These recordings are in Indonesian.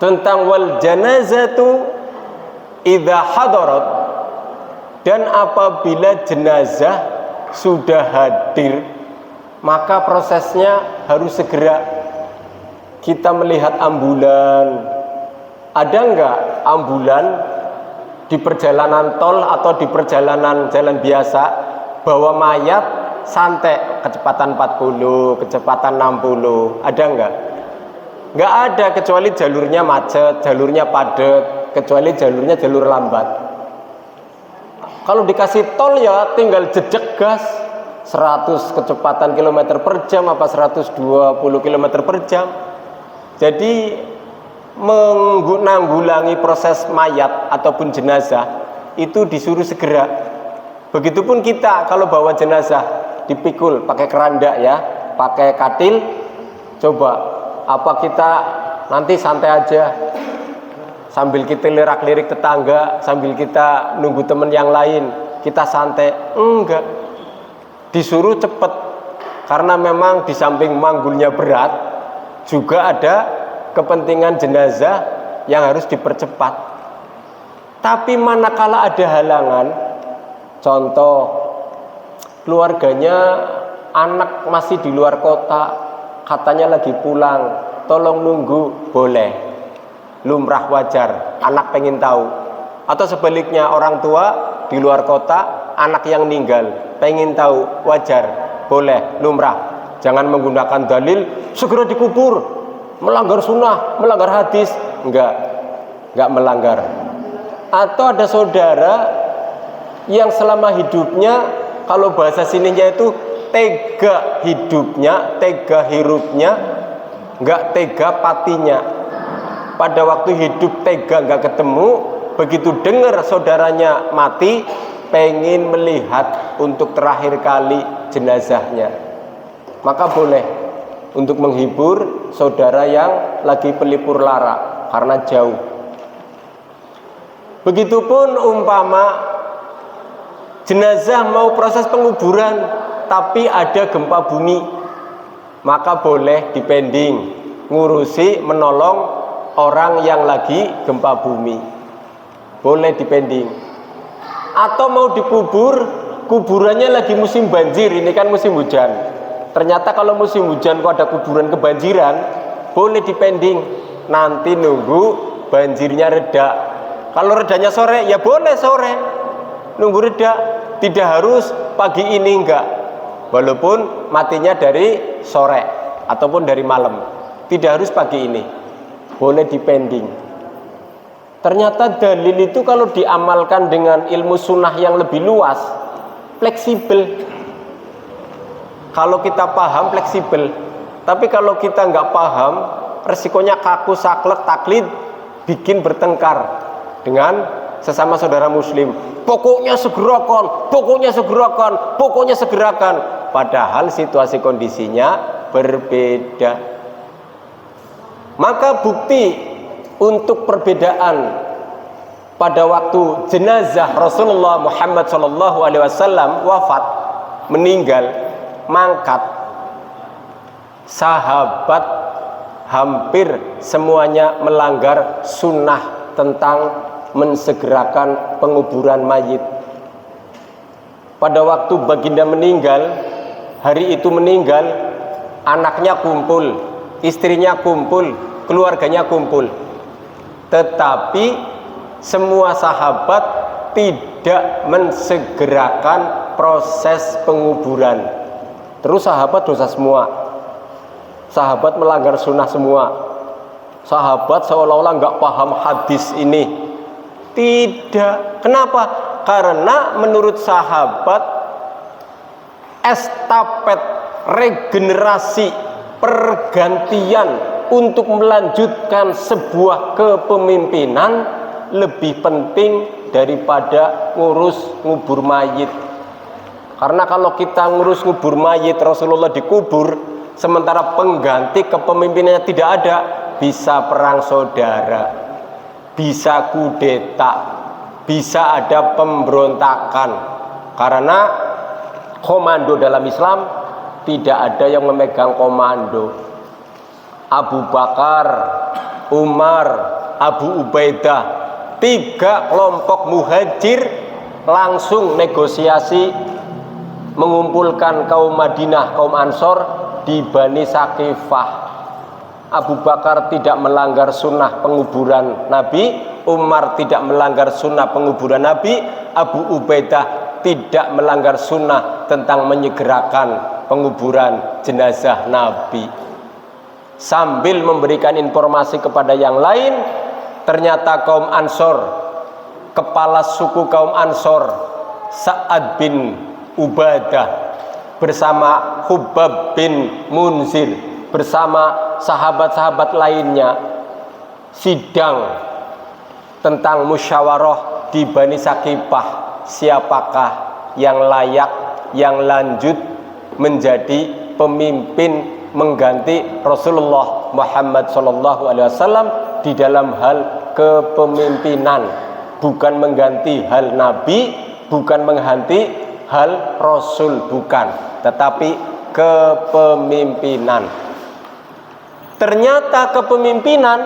tentang wal janazatu idza hadarat, dan apabila jenazah sudah hadir maka prosesnya harus segera. Kita melihat ambulan, ada enggak ambulan di perjalanan tol atau di perjalanan jalan biasa bawa mayat santai kecepatan 40, kecepatan 60, ada enggak? Enggak ada, kecuali jalurnya macet, jalurnya padat, kecuali jalurnya jalur lambat. Kalau dikasih tol ya tinggal jejak gas 100 kecepatan kilometer per jam apa 120 kilometer per jam. Jadi menanggulangi proses mayat ataupun jenazah itu disuruh segera. Begitupun kita kalau bawa jenazah dipikul pakai keranda ya, pakai katil. Coba apa kita nanti santai aja sambil kita lirak-lirik tetangga, sambil kita nunggu teman yang lain, kita santai? Enggak, disuruh cepet, karena memang di samping manggulnya berat juga ada kepentingan jenazah yang harus dipercepat. Tapi manakala ada halangan, contoh keluarganya anak masih di luar kota, katanya lagi pulang, tolong nunggu, boleh, lumrah, wajar, anak pengen tahu. Atau sebaliknya, orang tua di luar kota, anak yang meninggal pengen tahu, wajar, boleh, lumrah. Jangan menggunakan dalil segera dikubur, melanggar sunnah, melanggar hadis. Enggak melanggar. Atau ada saudara yang selama hidupnya, kalau bahasa sininya itu tega hidupnya, tega hirupnya, enggak tega patinya. Pada waktu hidup tega enggak ketemu, begitu dengar saudaranya mati, pengen melihat untuk terakhir kali jenazahnya, maka boleh untuk menghibur saudara yang lagi pelipur lara karena jauh. Begitupun umpama jenazah mau proses penguburan tapi ada gempa bumi, maka boleh dipending ngurusi menolong orang yang lagi gempa bumi, boleh dipending. Atau mau dikubur, kuburannya lagi musim banjir, ini kan musim hujan, ternyata kalau musim hujan kok ada kuburan kebanjiran, boleh dipending, nanti nunggu banjirnya reda. Kalau redanya sore, ya boleh sore, nunggu reda, tidak harus pagi ini, enggak. Walaupun matinya dari sore ataupun dari malam, tidak harus pagi ini, boleh dipending. Ternyata dalil itu kalau diamalkan dengan ilmu sunnah yang lebih luas, fleksibel. Kalau kita paham, fleksibel. Tapi kalau kita nggak paham, resikonya kaku, saklek, taklid, bikin bertengkar dengan sesama saudara muslim. Pokoknya segerakan, pokoknya segerakan, pokoknya segerakan. Padahal situasi kondisinya berbeda. Maka bukti untuk perbedaan pada waktu jenazah Rasulullah Muhammad SAW wafat, meninggal, mangkat, sahabat hampir semuanya melanggar sunnah tentang mensegerakan penguburan mayit. Pada waktu baginda meninggal, hari itu meninggal, anaknya kumpul, istrinya kumpul, keluarganya kumpul. Tetapi semua sahabat tidak mensegerakan proses penguburan. Terus sahabat dosa semua, sahabat melanggar sunnah semua, sahabat seolah-olah nggak paham hadis ini. Tidak. Kenapa? Karena menurut sahabat estafet, regenerasi, pergantian untuk melanjutkan sebuah kepemimpinan lebih penting daripada ngurus ngubur mayit. Karena kalau kita ngurus ngubur mayit, Rasulullah dikubur, sementara pengganti kepemimpinannya tidak ada, bisa perang saudara, bisa kudeta, bisa ada pemberontakan. Karena komando dalam Islam tidak ada yang memegang komando. Abu Bakar Umar, Abu Ubaidah, 3 kelompok muhajir langsung negosiasi mengumpulkan kaum Madinah, kaum Ansor di Bani Saqifah. Abu Bakar tidak melanggar sunnah penguburan Nabi, Umar tidak melanggar sunnah penguburan Nabi, Abu Ubaidah tidak melanggar sunnah tentang menyegerakan penguburan jenazah Nabi. Sambil memberikan informasi kepada yang lain, ternyata kaum Ansor, kepala suku kaum Ansor Sa'ad bin Ubadah bersama Hubab bin Munzir bersama sahabat-sahabat lainnya sidang tentang musyawarah di Bani Saqifah, siapakah yang layak, yang lanjut menjadi pemimpin mengganti Rasulullah Muhammad SAW di dalam hal kepemimpinan, bukan mengganti hal Nabi, bukan mengganti hal Rasul, bukan, tetapi kepemimpinan. Ternyata kepemimpinan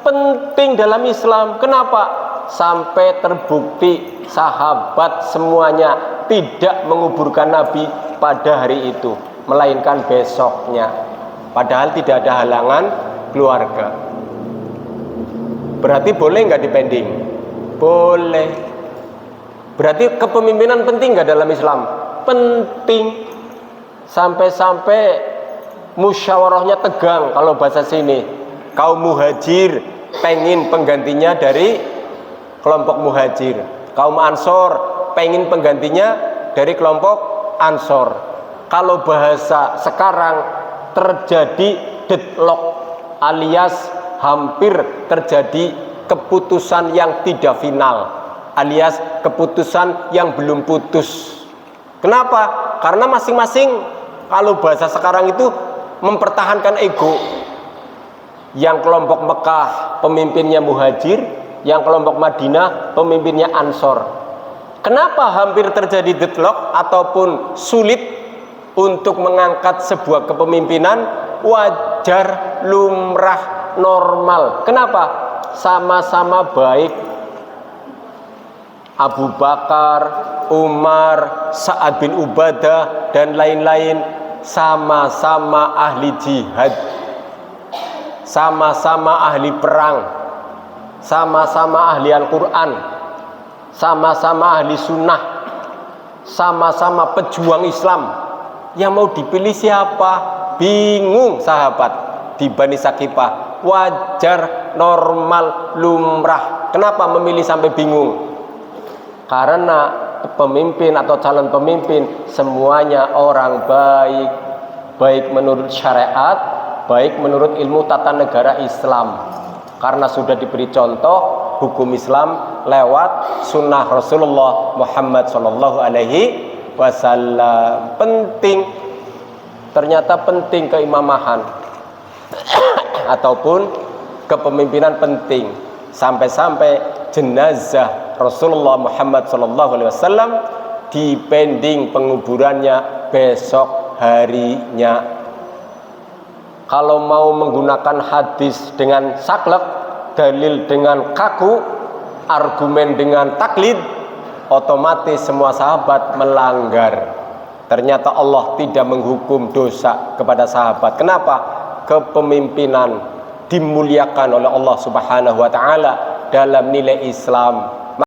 penting dalam Islam. Kenapa? Sampai terbukti sahabat semuanya tidak menguburkan Nabi pada hari itu, melainkan besoknya. Padahal tidak ada halangan keluarga. Berarti boleh nggak dipending? Boleh. Berarti kepemimpinan penting nggak dalam Islam? Penting. Sampai-sampai musyawarahnya tegang kalau bahasa sini. Kaum muhajir pengen penggantinya dari kelompok muhajir. Kaum Ansor pengen penggantinya dari kelompok Ansor. Kalau bahasa sekarang terjadi deadlock, alias hampir terjadi keputusan yang tidak final, alias keputusan yang belum putus. Kenapa? Karena masing-masing, kalau bahasa sekarang itu, mempertahankan ego. Yang kelompok Mekah pemimpinnya muhajir, yang kelompok Madinah pemimpinnya Ansor. Kenapa hampir terjadi deadlock ataupun sulit untuk mengangkat sebuah kepemimpinan? Wajar, lumrah, normal. Kenapa? Sama-sama baik. Abu Bakar, Umar, Sa'ad bin Ubadah, dan lain-lain sama-sama ahli jihad, sama-sama ahli perang, sama-sama ahli Al-Quran, sama-sama ahli sunnah, sama-sama pejuang Islam. Yang mau dipilih siapa? Bingung sahabat di Bani Saqifah. Wajar, normal, lumrah. Kenapa memilih sampai bingung? Karena pemimpin atau calon pemimpin semuanya orang baik, baik menurut syariat, baik menurut ilmu tata negara Islam. Karena sudah diberi contoh hukum Islam lewat sunnah Rasulullah Muhammad SAW. Penting, ternyata penting keimamahan ataupun kepemimpinan penting. Sampai-sampai jenazah Rasulullah Muhammad SAW dipending penguburannya besok harinya. Kalau mau menggunakan hadis dengan saklek, dalil dengan kaku, argumen dengan taklid, otomatis semua sahabat melanggar. Ternyata Allah tidak menghukum dosa kepada sahabat. Kenapa? Kepemimpinan dimuliakan oleh Allah Subhanahu wa taala dalam nilai Islam.